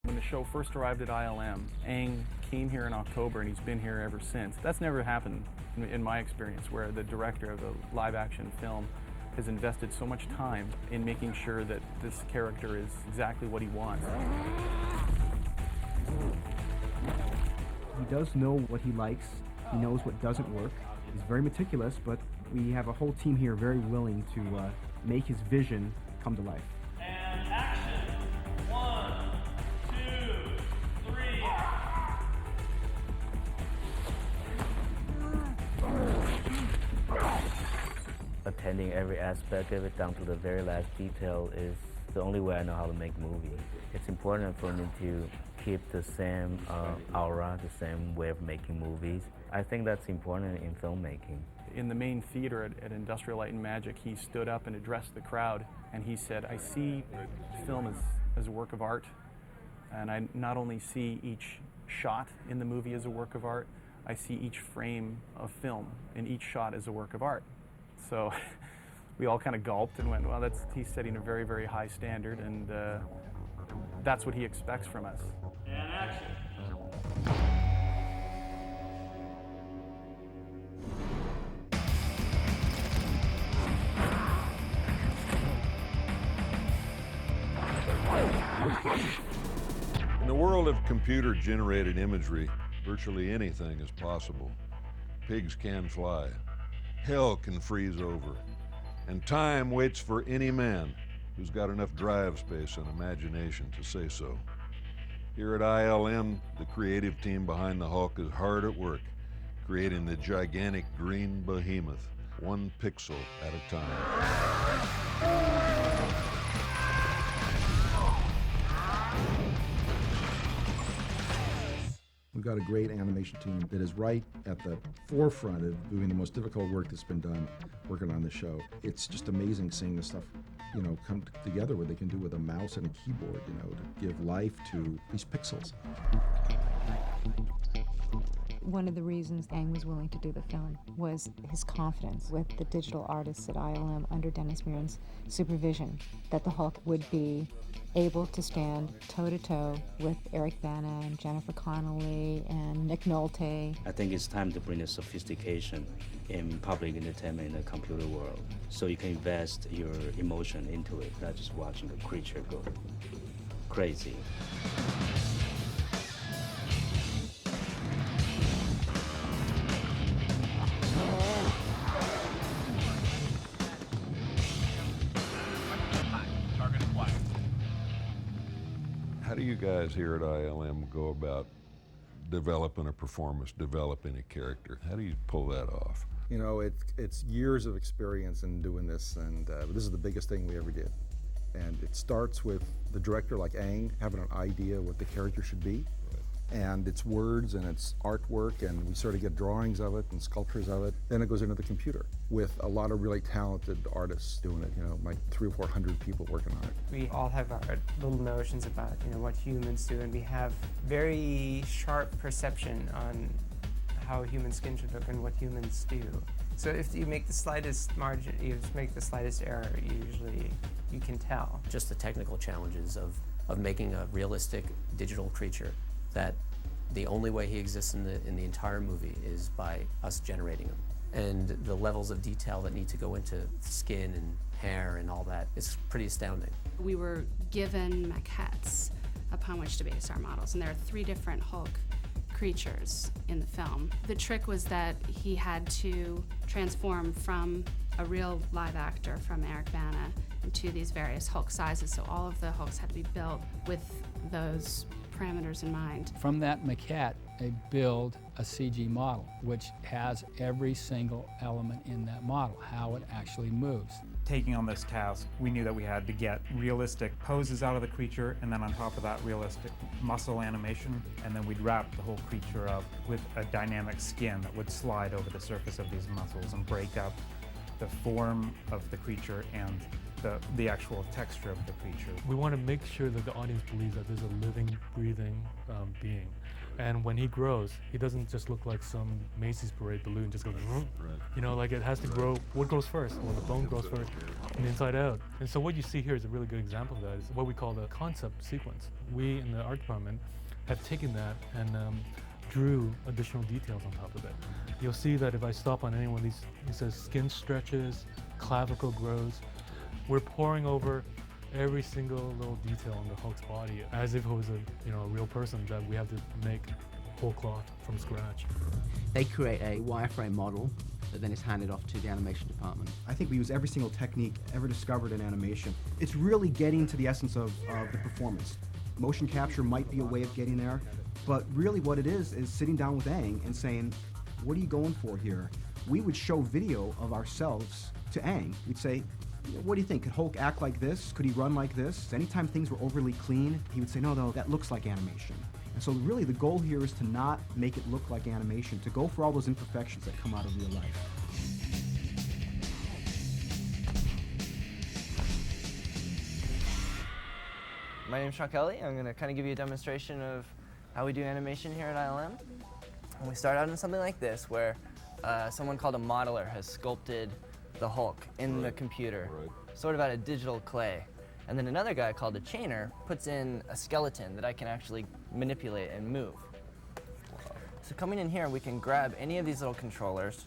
When the show first arrived at ILM, Aang came here in October and he's been here ever since. That's never happened in my experience, where the director of a live-action film has invested so much time in making sure that this character is exactly what he wants. He does know what he likes. He knows what doesn't work. He's very meticulous, but we have a whole team here very willing to make his vision come to life. And action! 1, 2, 3. Attending every aspect of it down to the very last detail is the only way I know how to make movies. It's important for me to keep the same aura, the same way of making movies. I think that's important in filmmaking. In the main theater at Industrial Light and Magic, he stood up and addressed the crowd, and he said, I see film as a work of art, and I not only see each shot in the movie as a work of art, I see each frame of film and each shot as a work of art. So we all kind of gulped and went, well, he's setting a very, very high standard, and that's what he expects from us. And action! In the world of computer-generated imagery, virtually anything is possible. Pigs can fly. Hell can freeze over. And time waits for any man who's got enough drive space and imagination to say so. Here at ILM, the creative team behind the Hulk is hard at work, creating the gigantic green behemoth, one pixel at a time. We've got a great animation team that is right at the forefront of doing the most difficult work that's been done working on the show. It's just amazing seeing this stuff, come together, what they can do with a mouse and a keyboard, to give life to these pixels. One of the reasons Aang was willing to do the film was his confidence with the digital artists at ILM under Dennis Muren's supervision that the Hulk would be able to stand toe-to-toe with Eric Bana and Jennifer Connelly and Nick Nolte. I think it's time to bring the sophistication in public entertainment in the computer world, so you can invest your emotion into it, not just watching a creature go crazy. How do you guys here at ILM go about developing a performance, developing a character? How do you pull that off? It's years of experience in doing this, and this is the biggest thing we ever did. And it starts with the director, like Aang, having an idea what the character should be. And it's words and it's artwork, and we sort of get drawings of it and sculptures of it. Then it goes into the computer with a lot of really talented artists doing it, like 300 or 400 people working on it. We all have our little notions about what humans do, and we have very sharp perception on how human skin should look and what humans do. So if you make the slightest margin, you just make the slightest error, usually you can tell. Just the technical challenges of making a realistic digital creature that the only way he exists in the entire movie is by us generating him. And the levels of detail that need to go into skin and hair and all that is pretty astounding. We were given maquettes upon which to base our models, and there are 3 different Hulk creatures in the film. The trick was that he had to transform from a real live actor, from Eric Bana, to these various Hulk sizes, so all of the Hulks had to be built with those parameters in mind. From that maquette, they build a CG model, which has every single element in that model, how it actually moves. Taking on this task, we knew that we had to get realistic poses out of the creature, and then on top of that, realistic muscle animation, and then we'd wrap the whole creature up with a dynamic skin that would slide over the surface of these muscles and break up the form of the creature and the actual texture of the creature. We want to make sure that the audience believes that there's a living, breathing being. And when he grows, he doesn't just look like some Macy's parade balloon, just goes, you know, like it has to grow. What grows first? Well, the bone grows first, from the inside out. And so what you see here is a really good example of that. It's what we call the concept sequence. We in the art department have taken that and drew additional details on top of it. You'll see that if I stop on any one of these, it says skin stretches, clavicle grows. We're pouring over every single little detail on the Hulk's body as if it was a real person that we have to make whole cloth from scratch. They create a wireframe model that then is handed off to the animation department. I think we use every single technique ever discovered in animation. It's really getting to the essence of the performance. Motion capture might be a way of getting there, but really what it is sitting down with Aang and saying, what are you going for here? We would show video of ourselves to Aang. We'd say, what do you think? Could Hulk act like this? Could he run like this? Anytime things were overly clean, he would say, no, that looks like animation. And so really the goal here is to not make it look like animation, to go for all those imperfections that come out of real life. My name's Connelly. I'm going to kind of give you a demonstration of how we do animation here at ILM. And we start out in something like this, where someone called a modeler has sculpted the Hulk in the computer, sort of out of digital clay. And then another guy called a chainer puts in a skeleton that I can actually manipulate and move. So coming in here, we can grab any of these little controllers,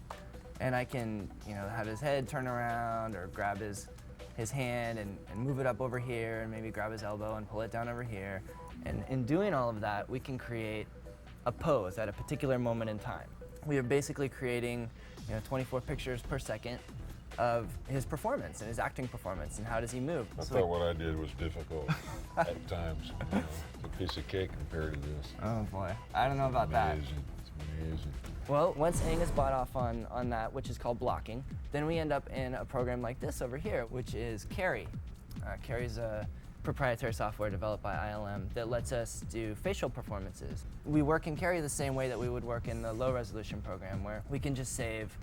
and I can, have his head turn around or grab his hand and move it up over here and maybe grab his elbow and pull it down over here. And in doing all of that, we can create a pose at a particular moment in time. We are basically creating 24 pictures per second of his performance and his acting performance and how does he move. I thought what I did was difficult at times. It's a piece of cake compared to this. Oh boy, I don't know about that. It's amazing. Well, once Aang is bought off on that, which is called blocking, then we end up in a program like this over here, which is Cara. Cara's a proprietary software developed by ILM that lets us do facial performances. We work in Cara the same way that we would work in the low resolution program, where we can just save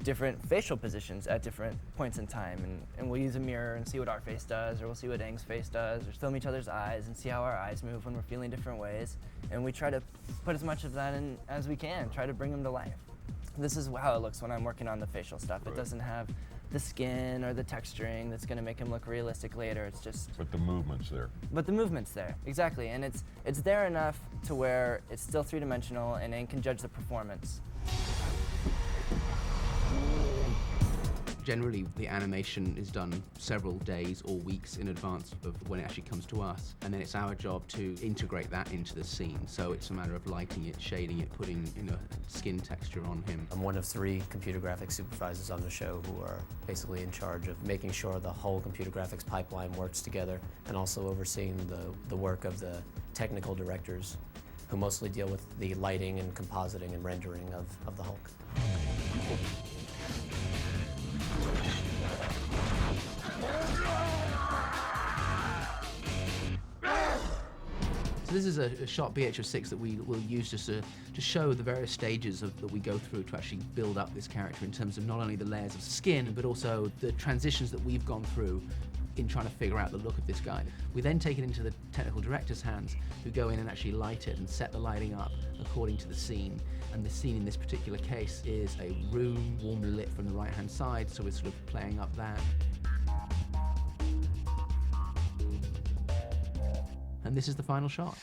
different facial positions at different points in time, and we'll use a mirror and see what our face does, or we'll see what Aang's face does, or film each other's eyes and see how our eyes move when we're feeling different ways, and we try to put as much of that in as we can, try to bring them to life. This is how it looks when I'm working on the facial stuff. It doesn't have the skin or the texturing that's going to make him look realistic later. It's just... But the movement's there. But the movement's there, exactly, and it's there enough to where it's still three-dimensional and Aang can judge the performance. Generally, the animation is done several days or weeks in advance of when it actually comes to us, and then it's our job to integrate that into the scene. So it's a matter of lighting it, shading it, putting skin texture on him. I'm one of 3 computer graphics supervisors on the show who are basically in charge of making sure the whole computer graphics pipeline works together, and also overseeing the work of the technical directors who mostly deal with the lighting and compositing and rendering of the Hulk. So this is a shot BH6 that we will use just to show the various stages that we go through to actually build up this character in terms of not only the layers of skin, but also the transitions that we've gone through in trying to figure out the look of this guy. We then take it into the technical director's hands, who go in and actually light it and set the lighting up according to the scene. And the scene in this particular case is a room, warmly lit from the right-hand side, so we're sort of playing up that. And this is the final shot.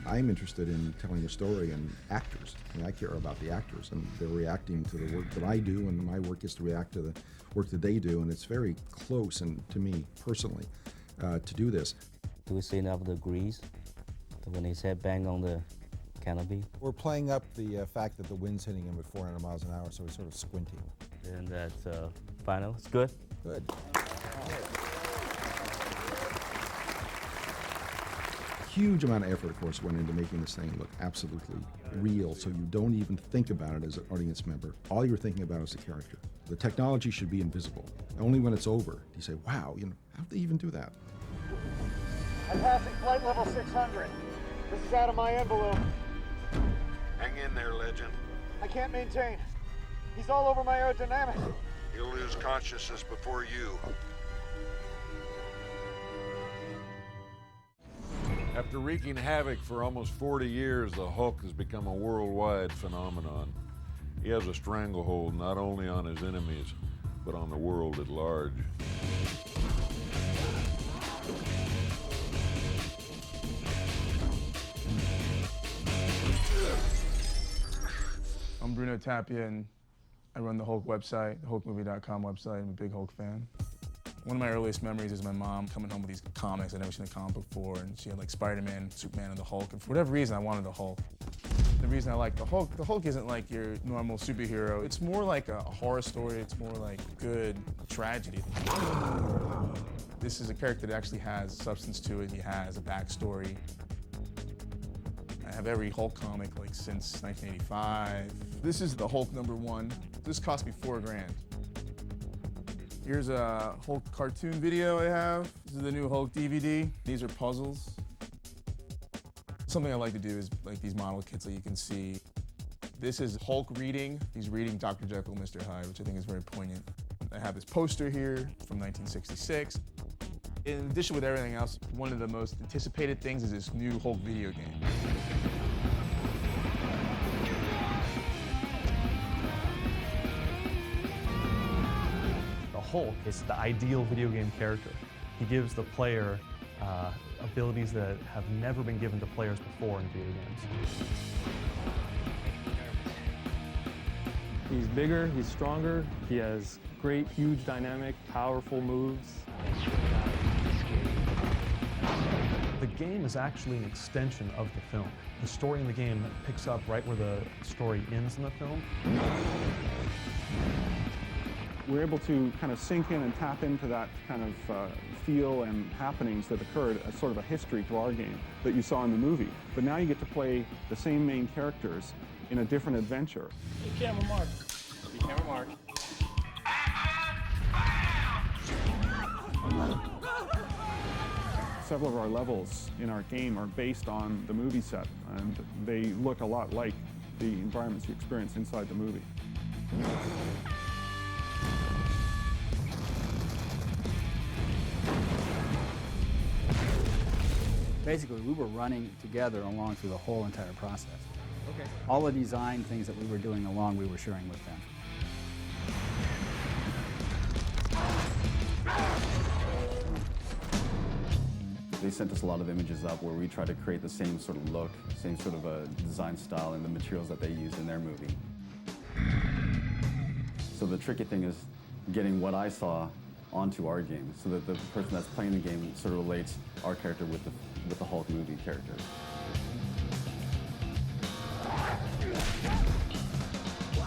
I'm interested in telling a story and actors. I care about the actors, and they're reacting to the work that I do, and my work is to react to the work that they do, and it's very close, and to me personally, to do this. Do we see enough of the grease when his head bang on the canopy? We're playing up the fact that the wind's hitting him at 400 miles an hour, so he's sort of squinting. And that's final. It's good? Good. Huge amount of effort, of course, went into making this thing look absolutely real, so you don't even think about it as an audience member. All you're thinking about is the character. The technology should be invisible. Only when it's over do you say, wow, how'd they even do that? I'm passing flight level 600. This is out of my envelope. Hang in there, legend. I can't maintain. He's all over my aerodynamics. He'll lose consciousness before you. After wreaking havoc for almost 40 years, the Hulk has become a worldwide phenomenon. He has a stranglehold not only on his enemies, but on the world at large. I'm Bruno Tapia, and I run the Hulk website, the HulkMovie.com website. I'm a big Hulk fan. One of my earliest memories is my mom coming home with these comics I'd never seen a comic book before, and she had like Spider-Man, Superman, and the Hulk, and for whatever reason I wanted the Hulk. The reason I like the Hulk isn't like your normal superhero. It's more like a horror story. It's more like good tragedy. This is a character that actually has substance to it. He has a backstory. I have every Hulk comic like since 1985. This is the Hulk #1. This cost me $4 grand. Here's a Hulk cartoon video I have. This is the new Hulk DVD. These are puzzles. Something I like to do is like these model kits that you can see. This is Hulk reading. He's reading Dr. Jekyll, Mr. Hyde, which I think is very poignant. I have this poster here from 1966. In addition with everything else, one of the most anticipated things is this new Hulk video game. Hulk is the ideal video game character. He gives the player abilities that have never been given to players before in video games. He's bigger, he's stronger, he has great, huge, dynamic, powerful moves. The game is actually an extension of the film. The story in the game picks up right where the story ends in the film. We're able to kind of sink in and tap into that kind of feel and happenings that occurred as sort of a history to our game that you saw in the movie. But now you get to play the same main characters in a different adventure. Be camera mark. Be camera mark. Several of our levels in our game are based on the movie set, and they look a lot like the environments you experience inside the movie. Basically, we were running together along through the whole entire process. Okay. All the design things that we were doing along, we were sharing with them. They sent us a lot of images up where we tried to create the same sort of look, same sort of a design style in the materials that they used in their movie. So the tricky thing is getting what I saw onto our game so that the person that's playing the game sort of relates our character with the Hulk movie character.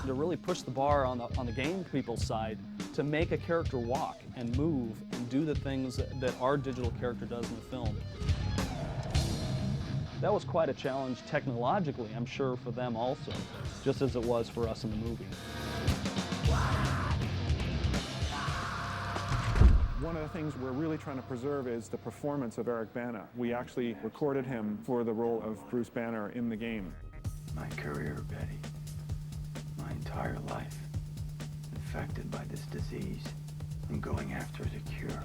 To really push the bar on the game people's side to make a character walk and move and do the things that our digital character does in the film. That was quite a challenge technologically, I'm sure, for them also, just as it was for us in the movie. One of the things we're really trying to preserve is the performance of Eric Bana. We actually recorded him for the role of Bruce Banner in the game. My career, Betty, my entire life, infected by this disease. I'm going after the cure.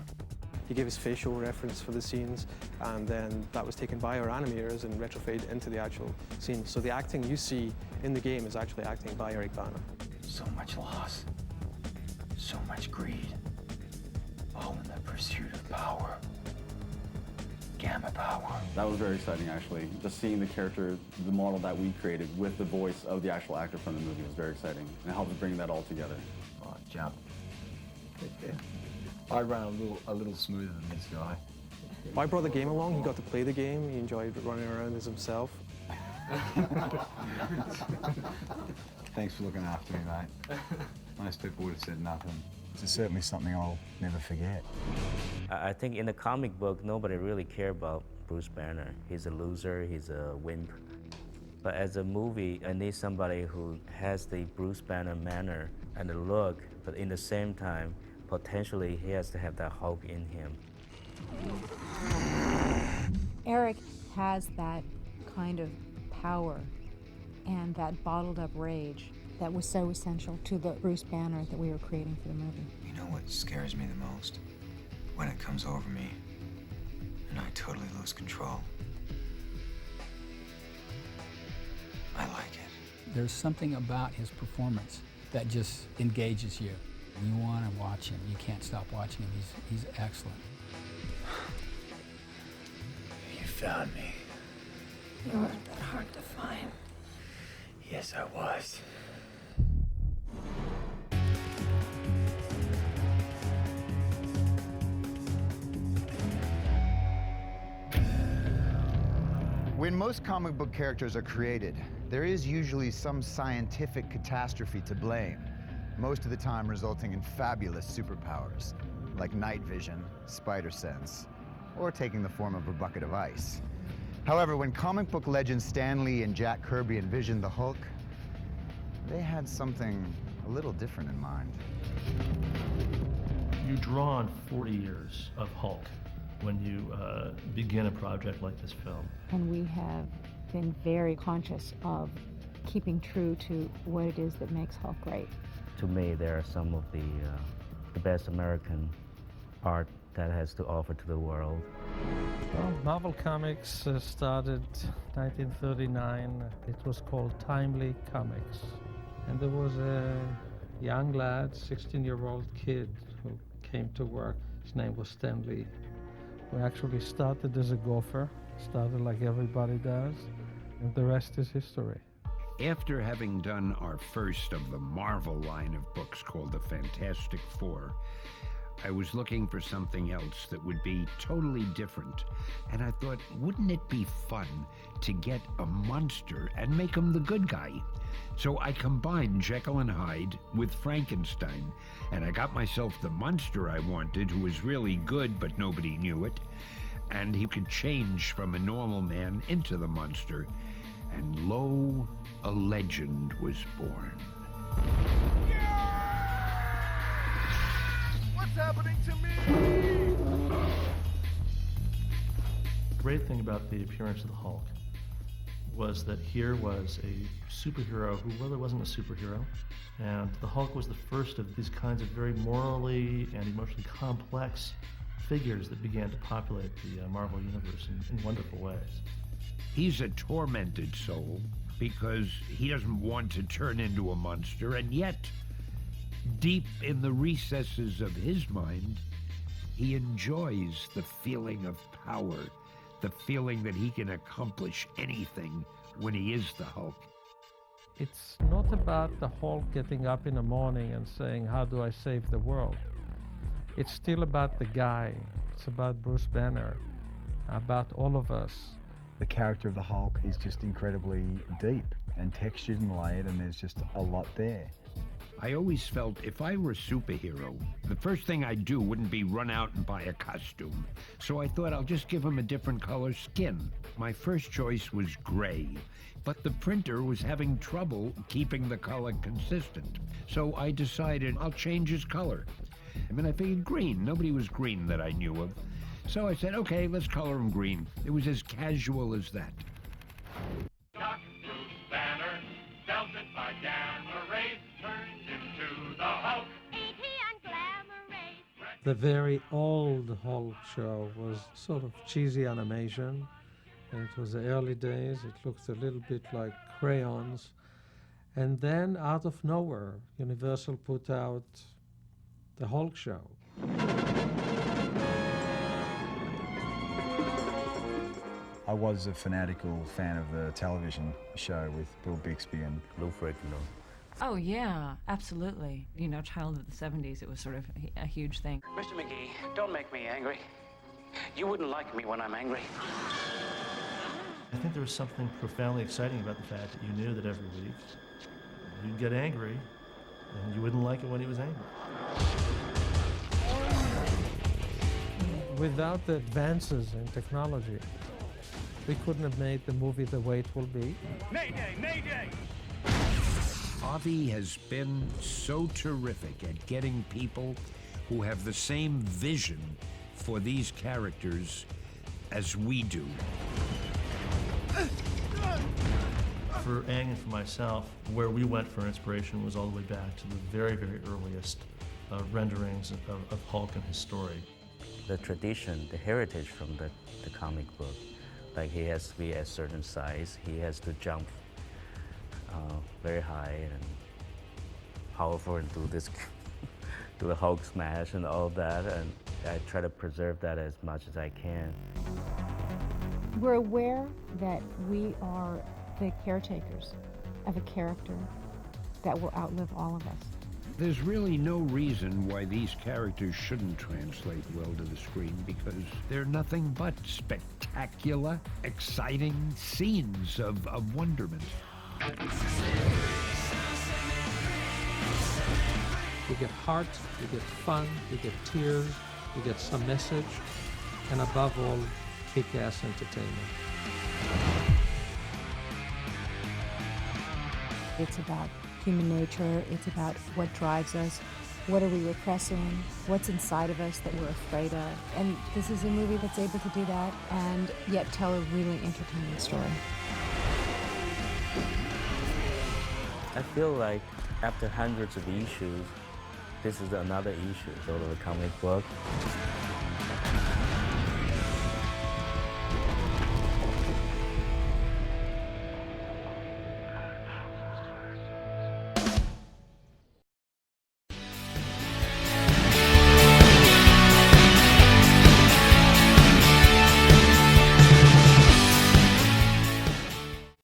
He gave us facial reference for the scenes, and then that was taken by our animators and retrofitted into the actual scene. So the acting you see in the game is actually acting by Eric Bana. So much loss, so much greed, all in the pursuit of power. Gamma power. That was very exciting, actually. Just seeing the character, the model that we created with the voice of the actual actor from the movie was very exciting. And it helped bring that all together. Oh, jump. Yeah. I ran a little smoother than this guy. I brought the game along. He got to play the game. He enjoyed running around as himself. Thanks for looking after me, mate. Most people would have said nothing. It's certainly something I'll never forget. I think in the comic book, nobody really cared about Bruce Banner. He's a loser, he's a wimp. But as a movie, I need somebody who has the Bruce Banner manner and the look, but in the same time, potentially he has to have that Hulk in him. Eric has that kind of power and that bottled up rage that was so essential to the Bruce Banner that we were creating for the movie. You know what scares me the most? When it comes over me and I totally lose control. I like it. There's something about his performance that just engages you. You want to watch him. You can't stop watching him. He's excellent. You found me. You weren't that hard to find. Yes, I was. When most comic book characters are created, there is usually some scientific catastrophe to blame, most of the time resulting in fabulous superpowers, like night vision, spider sense, or taking the form of a bucket of ice. However, when comic book legends Stan Lee and Jack Kirby envisioned the Hulk, they had something a little different in mind. You draw on 40 years of Hulk when you begin a project like this film. And we have been very conscious of keeping true to what it is that makes Hulk great. To me, there are some of the best American art that has to offer to the world. Well, Marvel Comics started 1939. It was called Timely Comics. And there was a young lad, 16-year-old kid, who came to work. His name was Stan Lee. We actually started as a gopher, started like everybody does, and the rest is history. After having done our first of the Marvel line of books called the Fantastic Four, I was looking for something else that would be totally different. And I thought, wouldn't it be fun to get a monster and make him the good guy? So I combined Jekyll and Hyde with Frankenstein, and I got myself the monster I wanted, who was really good, but nobody knew it. And he could change from a normal man into the monster. And lo, a legend was born. What's happening to me? The great thing about the appearance of the Hulk was that here was a superhero who really wasn't a superhero, and the Hulk was the first of these kinds of very morally and emotionally complex figures that began to populate the Marvel Universe in wonderful ways. He's a tormented soul because he doesn't want to turn into a monster, and yet, deep in the recesses of his mind, he enjoys the feeling of power, the feeling that he can accomplish anything when he is the Hulk. It's not about the Hulk getting up in the morning and saying, how do I save the world? It's still about the guy. It's about Bruce Banner, about all of us. The character of the Hulk is just incredibly deep and textured and layered, and there's just a lot there. I always felt if I were a superhero, the first thing I'd do wouldn't be run out and buy a costume. So I thought I'll just give him a different color skin. My first choice was gray, but the printer was having trouble keeping the color consistent. So I decided I'll change his color. I mean, I figured green. Nobody was green that I knew of. So I said, okay, let's color him green. It was as casual as that. Dr. Bruce Banner, belted by gamma rays, turned into the Hulk. Ain't he on glamour rays? The very old Hulk show was sort of cheesy animation. And it was the early days. It looked a little bit like crayons. And then, out of nowhere, Universal put out the Hulk show. I was a fanatical fan of the television show with Bill Bixby and Lou Ferrigno. Oh, yeah, absolutely. You know, child of the 70s, it was sort of a huge thing. Mr. McGee, don't make me angry. You wouldn't like me when I'm angry. I think there was something profoundly exciting about the fact that you knew that every week you'd get angry and you wouldn't like it when he was angry. Without the advances in technology, we couldn't have made the movie the way it will be. Mayday, mayday! Avi has been so terrific at getting people who have the same vision for these characters as we do. For Ang and for myself, where we went for inspiration was all the way back to the very, very earliest renderings of Hulk and his story. The tradition, the heritage from the comic book, like he has to be a certain size, he has to jump very high and powerful and do this, do the Hulk smash and all that, and I try to preserve that as much as I can. We're aware that we are the caretakers of a character that will outlive all of us. There's really no reason why these characters shouldn't translate well to the screen, because they're nothing but spectacular, exciting scenes of wonderment. You get heart, you get fun, you get tears, you get some message, and above all, kick-ass entertainment. It's about human nature, it's about what drives us, what are we repressing, what's inside of us that we're afraid of. And this is a movie that's able to do that and yet tell a really entertaining story. I feel like after hundreds of issues, this is another issue, sort of a comic book.